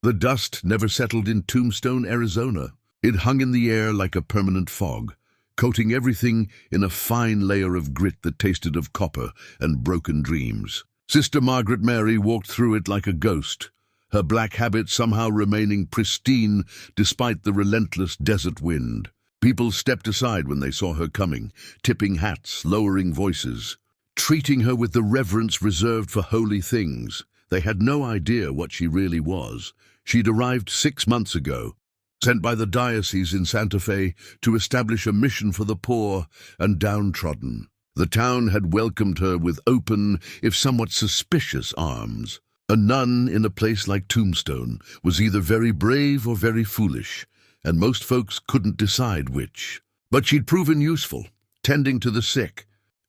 The dust never settled in Tombstone, Arizona. It hung in the air like a permanent fog, coating everything in a fine layer of grit that tasted of copper and broken dreams. Sister Margaret Mary walked through it like a ghost, her black habit somehow remaining pristine despite the relentless desert wind. People stepped aside when they saw her coming, tipping hats, lowering voices, treating her with the reverence reserved for holy things. They had no idea what she really was. She'd arrived 6 months ago, sent by the diocese in Santa Fe to establish a mission for the poor and downtrodden. The town had welcomed her with open, if somewhat suspicious, arms. A nun in a place like Tombstone was either very brave or very foolish, and most folks couldn't decide which. But she'd proven useful, tending to the sick,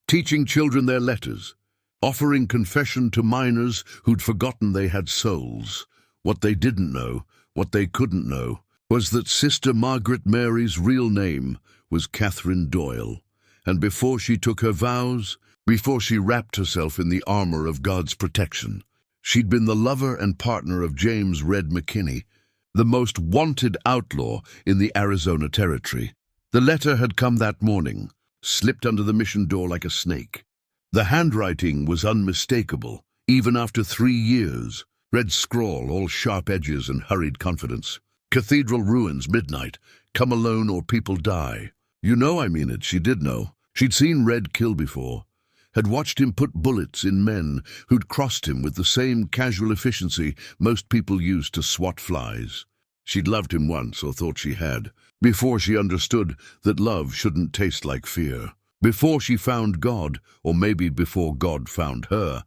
teaching children their letters, offering confession to miners who'd forgotten they had souls. What they didn't know, what they couldn't know, was that Sister Margaret Mary's real name was Catherine Doyle. And before she took her vows, before she wrapped herself in the armor of God's protection, she'd been the lover and partner of James Red McKinney, the most wanted outlaw in the Arizona Territory. The letter had come that morning, slipped under the mission door like a snake. The handwriting was unmistakable, even after 3 years. Red scrawl, all sharp edges and hurried confidence. Cathedral ruins, midnight. Come alone or people die. You know I mean it. She did know. She'd seen Red kill before, had watched him put bullets in men who'd crossed him with the same casual efficiency most people used to swat flies. She'd loved him once, or thought she had, before she understood that love shouldn't taste like fear. Before she found God, or maybe before God found her.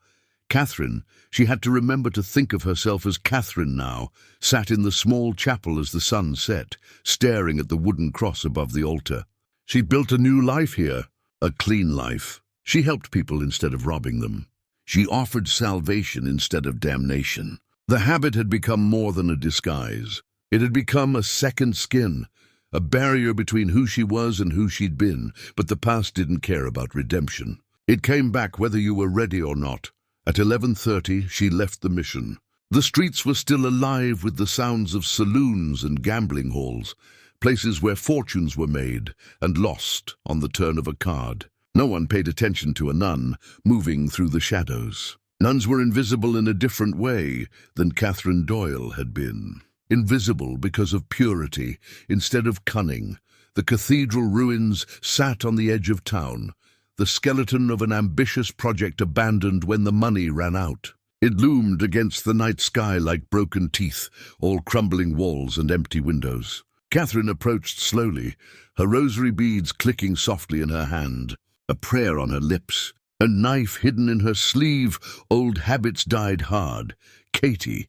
Catherine, she had to remember to think of herself as Catherine now, sat in the small chapel as the sun set, staring at the wooden cross above the altar. She'd built a new life here, a clean life. She helped people instead of robbing them. She offered salvation instead of damnation. The habit had become more than a disguise. It had become a second skin, a barrier between who she was and who she'd been, but the past didn't care about redemption. It came back whether you were ready or not. At 11:30, she left the mission. The streets were still alive with the sounds of saloons and gambling halls, places where fortunes were made and lost on the turn of a card. No one paid attention to a nun moving through the shadows. Nuns were invisible in a different way than Catherine Doyle had been. Invisible because of purity instead of cunning. The cathedral ruins sat on the edge of town, the skeleton of an ambitious project abandoned when the money ran out. It loomed against the night sky like broken teeth, all crumbling walls and empty windows. Catherine approached slowly, her rosary beads clicking softly in her hand, a prayer on her lips, a knife hidden in her sleeve. Old habits died hard. Katie.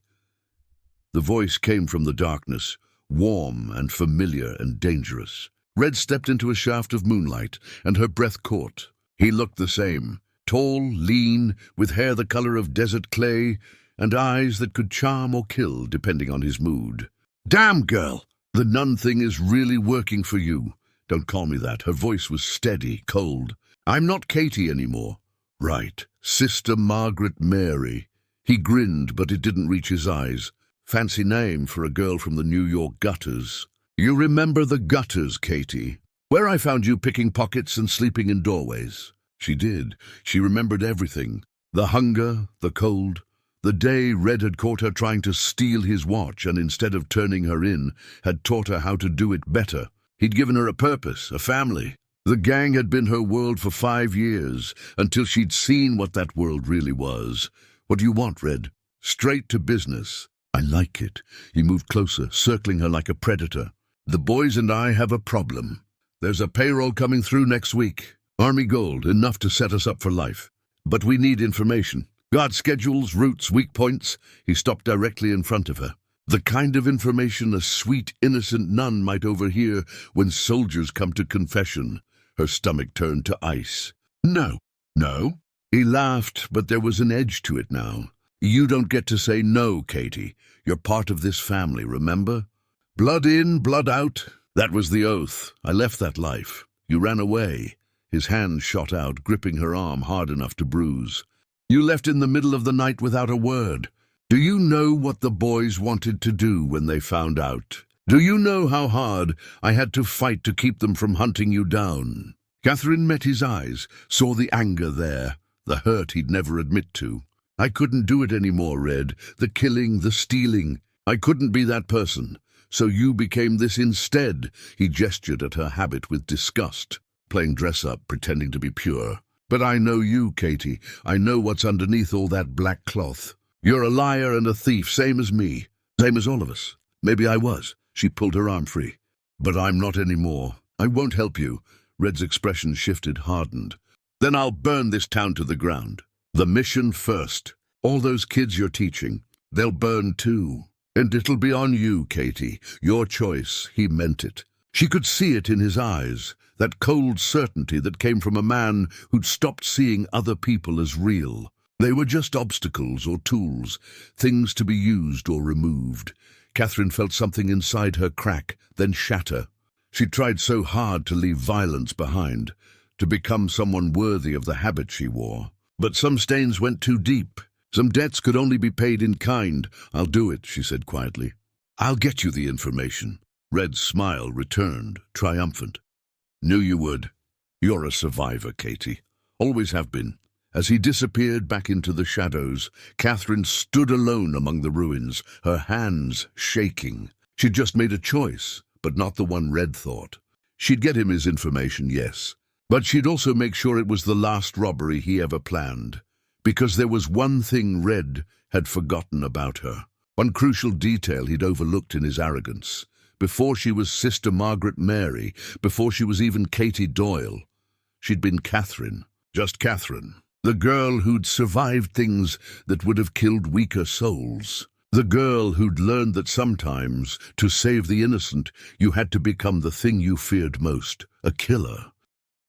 The voice came from the darkness, warm and familiar and dangerous. Red stepped into a shaft of moonlight, and her breath caught. He looked the same, tall, lean, with hair the color of desert clay, and eyes that could charm or kill depending on his mood. "Damn, girl! The nun thing is really working for you." "Don't call me that." Her voice was steady, cold. "I'm not Katie anymore." "Right. Sister Margaret Mary." He grinned, but it didn't reach his eyes. Fancy name for a girl from the New York gutters. "You remember the gutters, Katie? Where I found you picking pockets and sleeping in doorways?" She did. She remembered everything. The hunger, the cold, the day Red had caught her trying to steal his watch and instead of turning her in, had taught her how to do it better. He'd given her a purpose, a family. The gang had been her world for 5 years, until she'd seen what that world really was. "What do you want, Red?" "Straight to business." "I like it." He moved closer, circling her like a predator. "The boys and I have a problem. There's a payroll coming through next week. Army gold, enough to set us up for life. But we need information. Guard schedules, routes, weak points." He stopped directly in front of her. "The kind of information a sweet, innocent nun might overhear when soldiers come to confession." Her stomach turned to ice. "No." "No?" He laughed, but there was an edge to it now. "You don't get to say no, Katie. You're part of this family, remember? Blood in, blood out. That was the oath. I left that life. You ran away." His hand shot out, gripping her arm hard enough to bruise. "You left in the middle of the night without a word. Do you know what the boys wanted to do when they found out? Do you know how hard I had to fight to keep them from hunting you down? Catherine met his eyes, saw the anger there, the hurt he'd never admit to. I couldn't do it anymore, Red. The killing, the stealing. I couldn't be that person. So you became this instead. He gestured at her habit with disgust, playing dress-up, pretending to be pure. But I know you, Katie. I know what's underneath all that black cloth. You're a liar and a thief, same as me. Same as all of us. Maybe I was. She pulled her arm free. But I'm not anymore. I won't help you. Red's expression shifted, hardened. Then I'll burn this town to the ground. The mission first. All those kids you're teaching, they'll burn too. And it'll be on you, Katie. Your choice. He meant it. She could see it in his eyes, that cold certainty that came from a man who'd stopped seeing other people as real. They were just obstacles or tools, things to be used or removed. Catherine felt something inside her crack, then shatter. She tried so hard to leave violence behind, to become someone worthy of the habit she wore. But some stains went too deep. Some debts could only be paid in kind. I'll do it, she said quietly. I'll get you the information. Red's smile returned, triumphant. Knew you would. You're a survivor, Katie. Always have been. As he disappeared back into the shadows, Catherine stood alone among the ruins, her hands shaking. She'd just made a choice, but not the one Red thought. She'd get him his information, yes. But she'd also make sure it was the last robbery he ever planned. Because there was one thing Red had forgotten about her. One crucial detail he'd overlooked in his arrogance. Before she was Sister Margaret Mary, before she was even Katie Doyle, she'd been Catherine. Just Catherine. The girl who'd survived things that would have killed weaker souls. The girl who'd learned that sometimes, to save the innocent, you had to become the thing you feared most, a killer.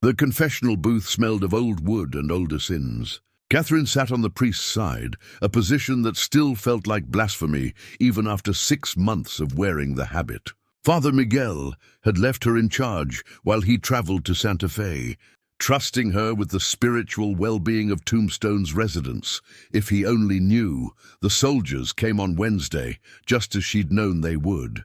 The confessional booth smelled of old wood and older sins. Catherine sat on the priest's side, a position that still felt like blasphemy even after 6 months of wearing the habit. Father Miguel had left her in charge while he traveled to Santa Fe, trusting her with the spiritual well-being of Tombstone's residents. If he only knew, the soldiers came on Wednesday, just as she'd known they would.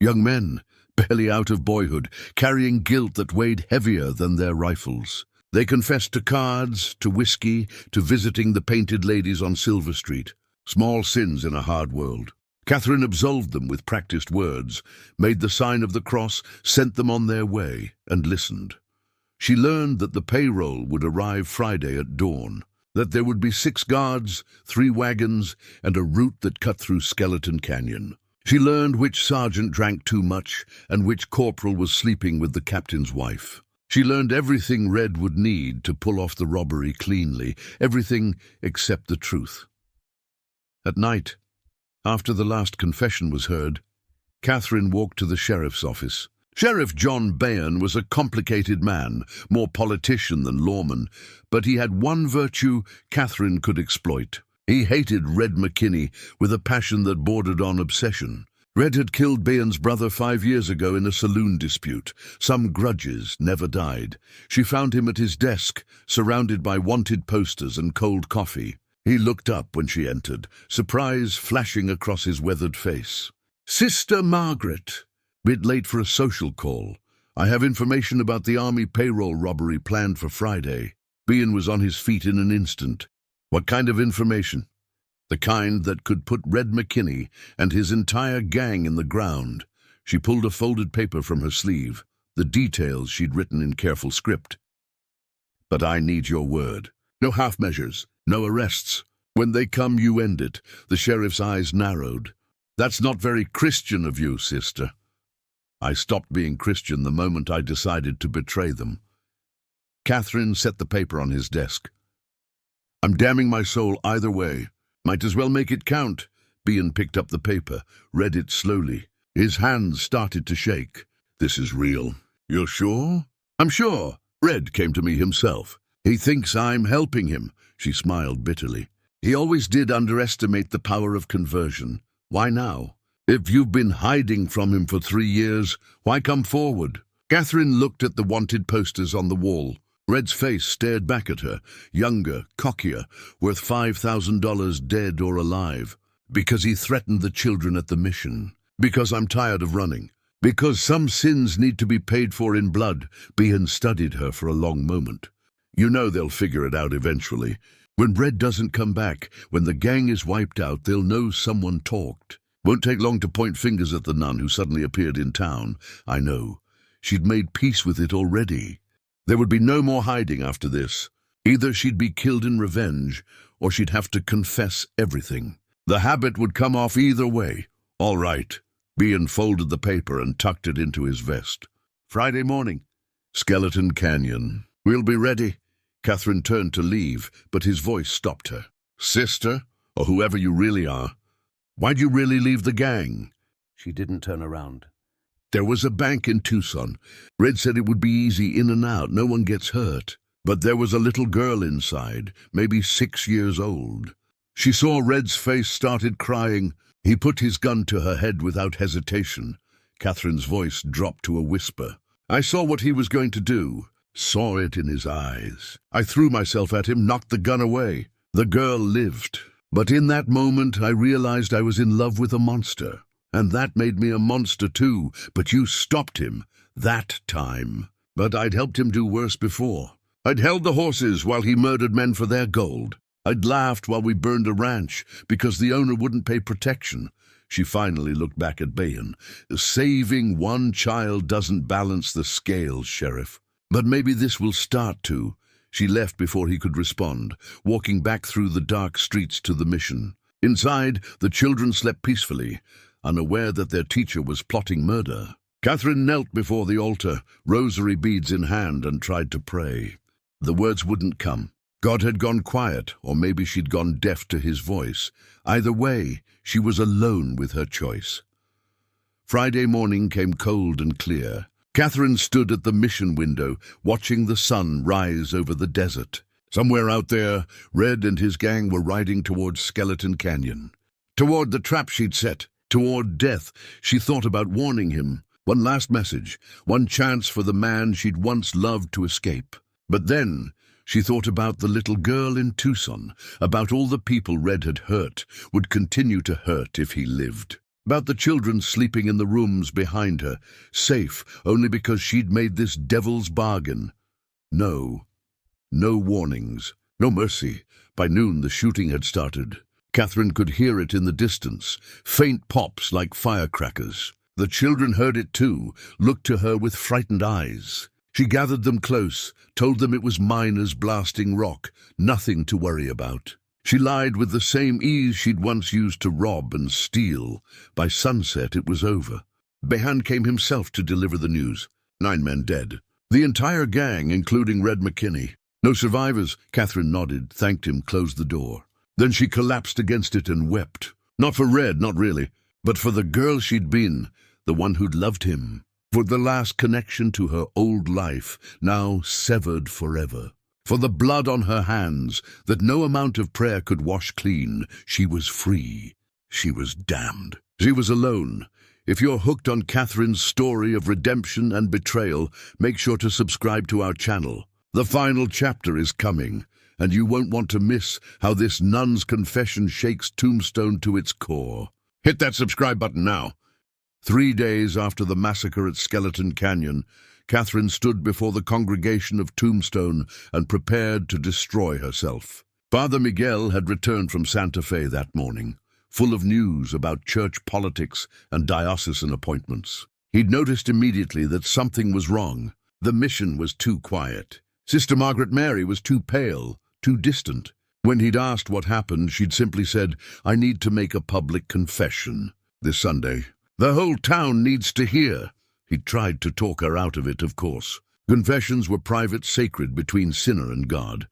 Young men, barely out of boyhood, carrying guilt that weighed heavier than their rifles. They confessed to cards, to whiskey, to visiting the painted ladies on Silver Street. Small sins in a hard world. Catherine absolved them with practiced words, made the sign of the cross, sent them on their way, and listened. She learned that the payroll would arrive Friday at dawn, that there would be 6 guards, 3 wagons, and a route that cut through Skeleton Canyon. She learned which sergeant drank too much and which corporal was sleeping with the captain's wife. She learned everything Red would need to pull off the robbery cleanly, everything except the truth. At night, after the last confession was heard, Catherine walked to the sheriff's office. Sheriff John Bayon was a complicated man, more politician than lawman, but he had one virtue Catherine could exploit. He hated Red McKinney with a passion that bordered on obsession. Red had killed Bayon's brother 5 years ago in a saloon dispute. Some grudges never died. She found him at his desk, surrounded by wanted posters and cold coffee. He looked up when she entered, surprise flashing across his weathered face. "Sister Margaret. Bit late for a social call. I have information about the army payroll robbery planned for Friday." Bayon was on his feet in an instant. "What kind of information?" "The kind that could put Red McKinney and his entire gang in the ground." She pulled a folded paper from her sleeve, the details she'd written in careful script. "But I need your word. No half measures, no arrests. When they come, you end it." The sheriff's eyes narrowed. "That's not very Christian of you, sister." "I stopped being Christian the moment I decided to betray them." Catherine set the paper on his desk. "I'm damning my soul either way. Might as well make it count." Bayon picked up the paper, read it slowly. His hands started to shake. "This is real. You're sure?" "I'm sure. Red came to me himself. He thinks I'm helping him." She smiled bitterly. "He always did underestimate the power of conversion. Why now? If you've been hiding from him for 3 years, why come forward?" Catherine looked at the wanted posters on the wall. Red's face stared back at her, younger, cockier, worth $5,000 dead or alive. Because he threatened the children at the mission. Because I'm tired of running. Because some sins need to be paid for in blood. Behan studied her for a long moment. You know they'll figure it out eventually. When Red doesn't come back, when the gang is wiped out, they'll know someone talked. Won't take long to point fingers at the nun who suddenly appeared in town. I know. She'd made peace with it already. There would be no more hiding after this. Either she'd be killed in revenge, or she'd have to confess everything. The habit would come off either way. All right. Behan folded the paper and tucked it into his vest. Friday morning. Skeleton Canyon. We'll be ready. Catherine turned to leave, but his voice stopped her. Sister, or whoever you really are, why'd you really leave the gang? She didn't turn around. There was a bank in Tucson. Red said it would be easy in and out, no one gets hurt. But there was a little girl inside, maybe 6 years old. She saw Red's face, started crying. He put his gun to her head without hesitation. Catherine's voice dropped to a whisper. I saw what he was going to do. Saw it in his eyes. I threw myself at him, knocked the gun away. The girl lived. But in that moment, I realized I was in love with a monster. And that made me a monster too. But you stopped him. That time. But I'd helped him do worse before. I'd held the horses while he murdered men for their gold. I'd laughed while we burned a ranch because the owner wouldn't pay protection. She finally looked back at Behan. Saving one child doesn't balance the scales, Sheriff. But maybe this will start to. She left before he could respond, walking back through the dark streets to the mission. Inside, the children slept peacefully, unaware that their teacher was plotting murder. Catherine knelt before the altar, rosary beads in hand, and tried to pray. The words wouldn't come. God had gone quiet, or maybe she'd gone deaf to his voice. Either way, she was alone with her choice. Friday morning came cold and clear. Catherine stood at the mission window, watching the sun rise over the desert. Somewhere out there, Red and his gang were riding toward Skeleton Canyon. Toward the trap she'd set, toward death. She thought about warning him. One last message, one chance for the man she'd once loved to escape. But then she thought about the little girl in Tucson, about all the people Red had hurt, would continue to hurt if he lived. About the children sleeping in the rooms behind her, safe only because she'd made this devil's bargain. No warnings, no mercy. By noon the shooting had started. Catherine could hear it in the distance, faint pops like firecrackers. The children heard it too, looked to her with frightened eyes. She gathered them close, told them it was miners blasting rock, nothing to worry about. She lied with the same ease she'd once used to rob and steal. By sunset it was over. Behan came himself to deliver the news. 9 men dead. The entire gang, including Red McKinney. No survivors. Catherine nodded, thanked him, closed the door. Then she collapsed against it and wept. Not for Red, not really, but for the girl she'd been, the one who'd loved him. For the last connection to her old life, now severed forever. For the blood on her hands that no amount of prayer could wash clean. She was free. She was damned. She was alone. If you're hooked on Catherine's story of redemption and betrayal, make sure to subscribe to our channel. The final chapter is coming, and you won't want to miss how this nun's confession shakes Tombstone to its core. Hit that subscribe button now. 3 days after the massacre at Skeleton Canyon, Catherine stood before the congregation of Tombstone and prepared to destroy herself. Father Miguel had returned from Santa Fe that morning, full of news about church politics and diocesan appointments. He'd noticed immediately that something was wrong. The mission was too quiet. Sister Margaret Mary was too pale, too distant. When he'd asked what happened, she'd simply said, "I need to make a public confession this Sunday. The whole town needs to hear." He tried to talk her out of it, of course. Confessions were private, sacred between sinner and God.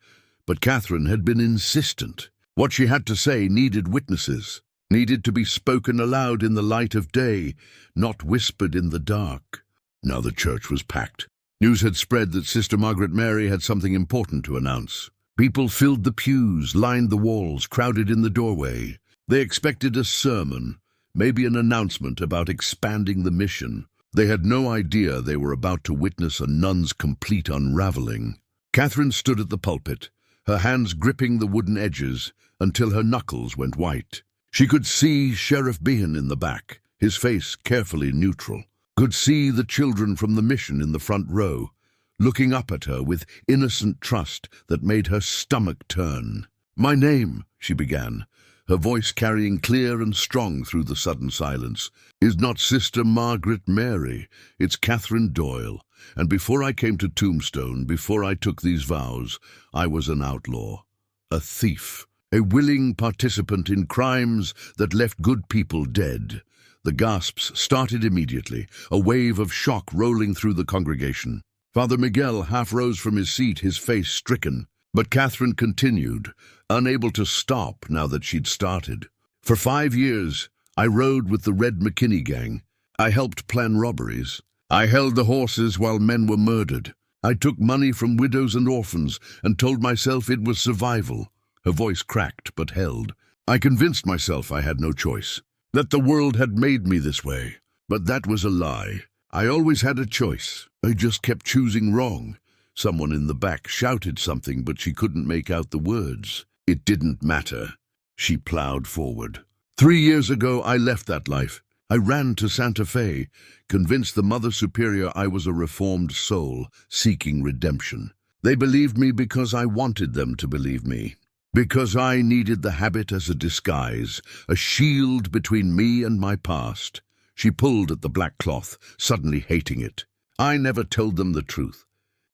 But Catherine had been insistent. What she had to say needed witnesses, needed to be spoken aloud in the light of day, not whispered in the dark. Now the church was packed. News had spread that Sister Margaret Mary had something important to announce. People filled the pews, lined the walls, crowded in the doorway. They expected a sermon, maybe an announcement about expanding the mission. They had no idea they were about to witness a nun's complete unraveling. Catherine stood at the pulpit, her hands gripping the wooden edges until her knuckles went white. She could see Sheriff Behan in the back, his face carefully neutral. Could see the children from the mission in the front row, looking up at her with innocent trust that made her stomach turn. "My name," she began, her voice carrying clear and strong through the sudden silence, "is not Sister Margaret Mary, it's Catherine Doyle. And before I came to Tombstone, before I took these vows, I was an outlaw, a thief, a willing participant in crimes that left good people dead." The gasps started immediately, a wave of shock rolling through the congregation. Father Miguel half rose from his seat, his face stricken. But Catherine continued, unable to stop now that she'd started. "For 5 years, I rode with the Red McKinney gang. I helped plan robberies. I held the horses while men were murdered. I took money from widows and orphans and told myself it was survival." Her voice cracked but held. "I convinced myself I had no choice, that the world had made me this way. But that was a lie. I always had a choice. I just kept choosing wrong." Someone in the back shouted something, but she couldn't make out the words. It didn't matter. She plowed forward. 3 years ago, I left that life. I ran to Santa Fe, convinced the Mother Superior I was a reformed soul, seeking redemption. They believed me because I wanted them to believe me. Because I needed the habit as a disguise, a shield between me and my past. She pulled at the black cloth, suddenly hating it. I never told them the truth.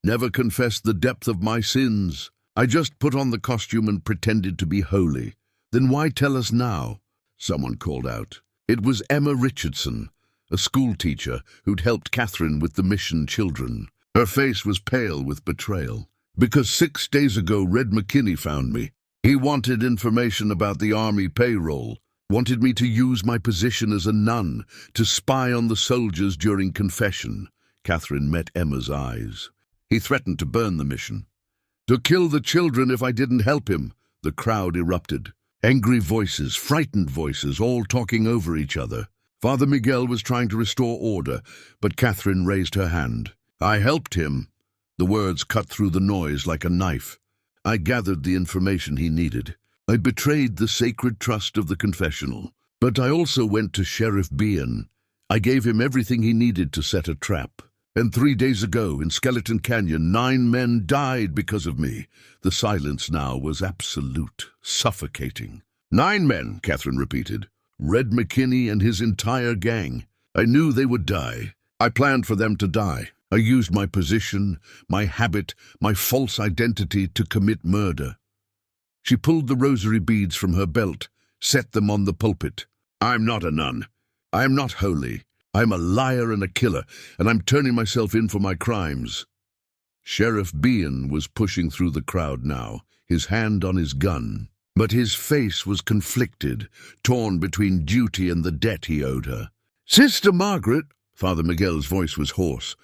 Never confessed the depth of my sins. I just put on the costume and pretended to be holy. Then why tell us now? Someone called out. It was Emma Richardson, a schoolteacher who'd helped Catherine with the mission children. Her face was pale with betrayal. "Because 6 days ago Red McKinney found me. He wanted information about the army payroll, wanted me to use my position as a nun to spy on the soldiers during confession." Catherine met Emma's eyes. "He threatened to burn the mission, to kill the children if I didn't help him." The crowd erupted. Angry voices, frightened voices, all talking over each other. Father Miguel was trying to restore order, but Catherine raised her hand. "I helped him." The words cut through the noise like a knife. "I gathered the information he needed. I betrayed the sacred trust of the confessional. But I also went to Sheriff Behan. I gave him everything he needed to set a trap. And 3 days ago, in Skeleton Canyon, 9 men died because of me." The silence now was absolute, suffocating. 9 men, Catherine repeated. "Red McKinney and his entire gang. I knew they would die. I planned for them to die. I used my position, my habit, my false identity to commit murder." She pulled the rosary beads from her belt, set them on the pulpit. "I'm not a nun. I'm not holy. I'm a liar and a killer, and I'm turning myself in for my crimes." Sheriff Behan was pushing through the crowd now, his hand on his gun. But his face was conflicted, torn between duty and the debt he owed her. "Sister Margaret," Father Miguel's voice was hoarse.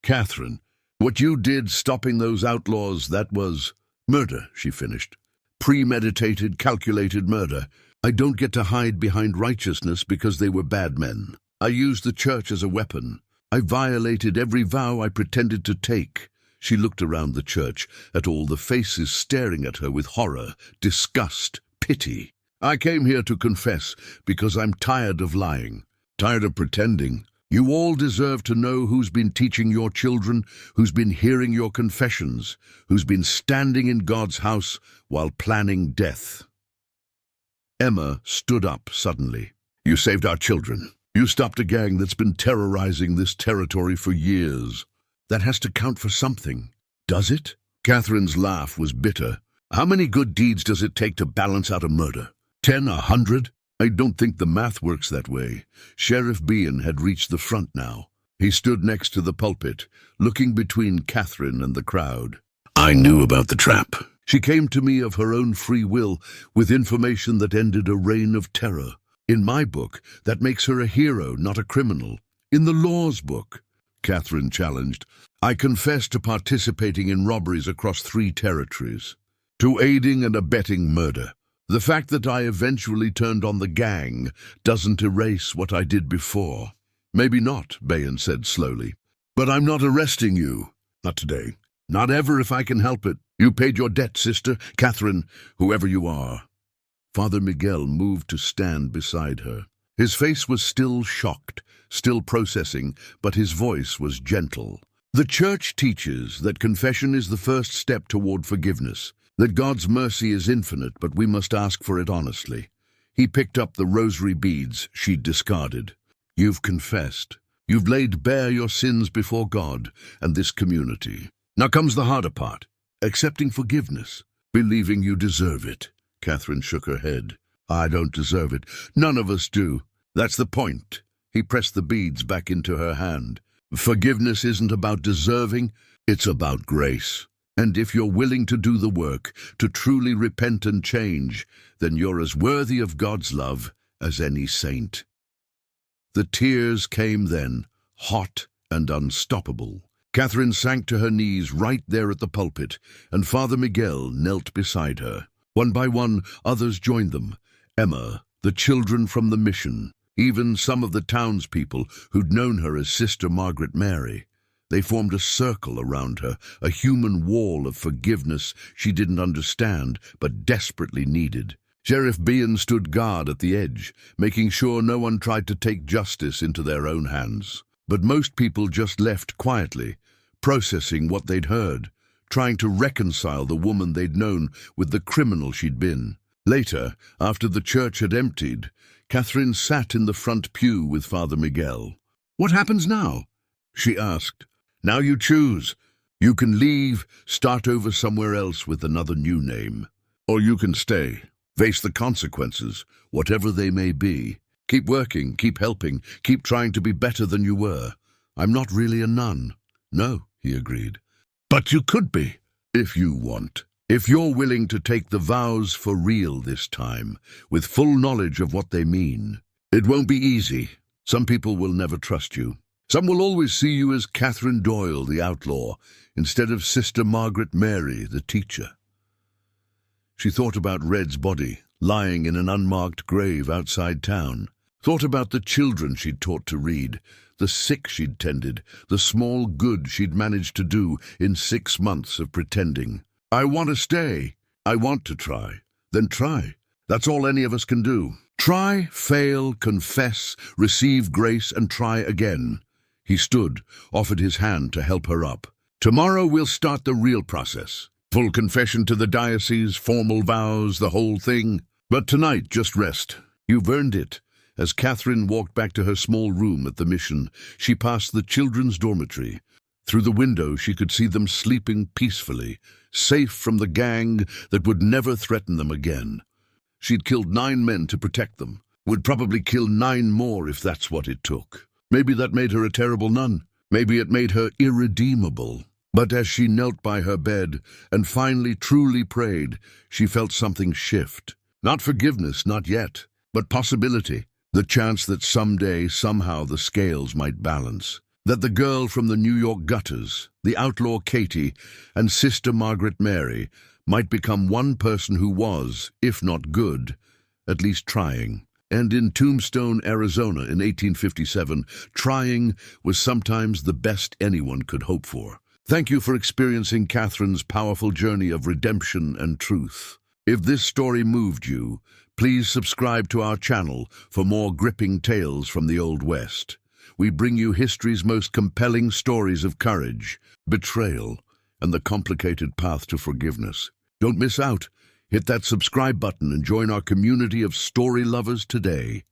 "Catherine, what you did stopping those outlaws, that was murder," she finished. "Premeditated, calculated murder. I don't get to hide behind righteousness because they were bad men. I used the church as a weapon. I violated every vow I pretended to take." She looked around the church, at all the faces staring at her with horror, disgust, pity. "I came here to confess because I'm tired of lying, tired of pretending. You all deserve to know who's been teaching your children, who's been hearing your confessions, who's been standing in God's house while planning death." Emma stood up suddenly. "You saved our children. You stopped a gang that's been terrorizing this territory for years. That has to count for something, does it?" Catherine's laugh was bitter. "How many good deeds does it take to balance out a murder? 10, 100? I don't think the math works that way." Sheriff Behan had reached the front now. He stood next to the pulpit, looking between Catherine and the crowd. "I knew about the trap. She came to me of her own free will, with information that ended a reign of terror. In my book, that makes her a hero, not a criminal. In the law's book," Catherine challenged, "I confess to participating in robberies across 3 territories, to aiding and abetting murder. The fact that I eventually turned on the gang doesn't erase what I did before." "Maybe not," Behan said slowly. "But I'm not arresting you. Not today. Not ever if I can help it. You paid your debt, sister, Catherine, whoever you are." Father Miguel moved to stand beside her. His face was still shocked, still processing, but his voice was gentle. The Church teaches that confession is the first step toward forgiveness, that God's mercy is infinite, but we must ask for it honestly. He picked up the rosary beads she'd discarded. You've confessed. You've laid bare your sins before God and this community. Now comes the harder part, accepting forgiveness, believing you deserve it. Catherine shook her head. I don't deserve it. None of us do. That's the point. He pressed the beads back into her hand. Forgiveness isn't about deserving, it's about grace. And if you're willing to do the work, to truly repent and change, then you're as worthy of God's love as any saint. The tears came then, hot and unstoppable. Catherine sank to her knees right there at the pulpit, and Father Miguel knelt beside her. One by one, others joined them. Emma, the children from the mission, even some of the townspeople who'd known her as Sister Margaret Mary. They formed a circle around her, a human wall of forgiveness she didn't understand but desperately needed. Sheriff Bean stood guard at the edge, making sure no one tried to take justice into their own hands. But most people just left quietly, processing what they'd heard, trying to reconcile the woman they'd known with the criminal she'd been. Later, after the church had emptied, Catherine sat in the front pew with Father Miguel. "What happens now?" she asked. "Now you choose. You can leave, start over somewhere else with another new name. Or you can stay, face the consequences, whatever they may be. Keep working, keep helping, keep trying to be better than you were. I'm not really a nun." "No," he agreed. "But you could be, if you want. If you're willing to take the vows for real this time, with full knowledge of what they mean. It won't be easy. Some people will never trust you. Some will always see you as Catherine Doyle, the outlaw, instead of Sister Margaret Mary, the teacher." She thought about Red's body, lying in an unmarked grave outside town. Thought about the children she'd taught to read, the sick she'd tended, the small good she'd managed to do in 6 months of pretending. "I want to stay. I want to try." Then try. That's all any of us can do. Try, fail, confess, receive grace, and try again. He stood, offered his hand to help her up. "Tomorrow we'll start the real process. Full confession to the diocese, formal vows, the whole thing. But tonight, just rest. You've earned it." As Catherine walked back to her small room at the mission, she passed the children's dormitory. Through the window, she could see them sleeping peacefully, safe from the gang that would never threaten them again. She'd killed 9 men to protect them, would probably kill 9 more if that's what it took. Maybe that made her a terrible nun. Maybe it made her irredeemable. But as she knelt by her bed and finally truly prayed, she felt something shift. Not forgiveness, not yet, but possibility. The chance that someday, somehow, the scales might balance. That the girl from the New York gutters, the outlaw Katie, and Sister Margaret Mary might become one person who was, if not good, at least trying. And in Tombstone, Arizona in 1857, trying was sometimes the best anyone could hope for. Thank you for experiencing Catherine's powerful journey of redemption and truth. If this story moved you, please subscribe to our channel for more gripping tales from the Old West. We bring you history's most compelling stories of courage, betrayal, and the complicated path to forgiveness. Don't miss out. Hit that subscribe button and join our community of story lovers today.